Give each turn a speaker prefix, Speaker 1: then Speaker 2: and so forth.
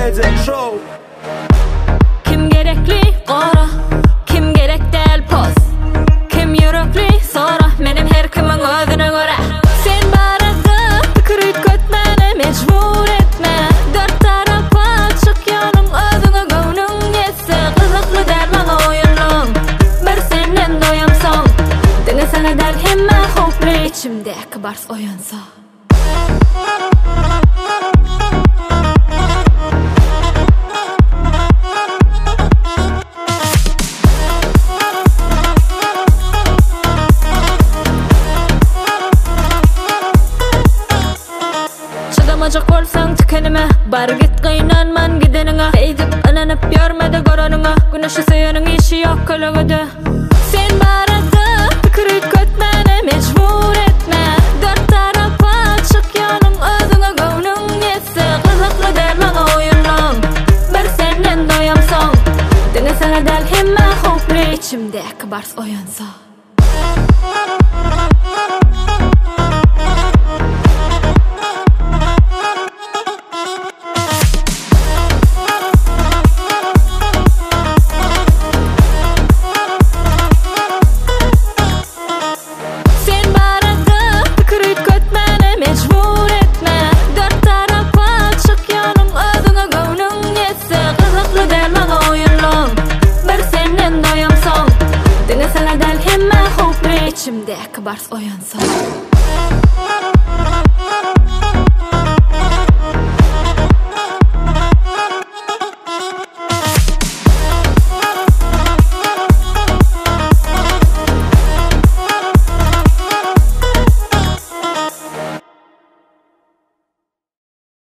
Speaker 1: Legend Show.
Speaker 2: Kim gerekli qora, kim gerek del poz, kim yürekli sonra menim her kimin özüne göre. Sen barada fikri kötmeni mecbur etme, dört tarafa açık yanım özüne gönlün yetse, kızıklı derman oyunum bir senden doyamsam, dine sana der himme hopli içimdeki bars oyunsa. Çıdamacak bolsaň tükenime, bar git gynanman gidenine, eýdip ananyp ýörmede görenine, güneşi söýeniň işi ýok kölegide. Sen barada pikiri kötmeni mecbur etme, dört tarafa açyk ýanyň özüňe gönlüň ýetse, kızykly derman oyunum bir senden doyamsam, dine sana del himme hopli içimdeki bars oyunsa. İçimdeki bars oyunsa.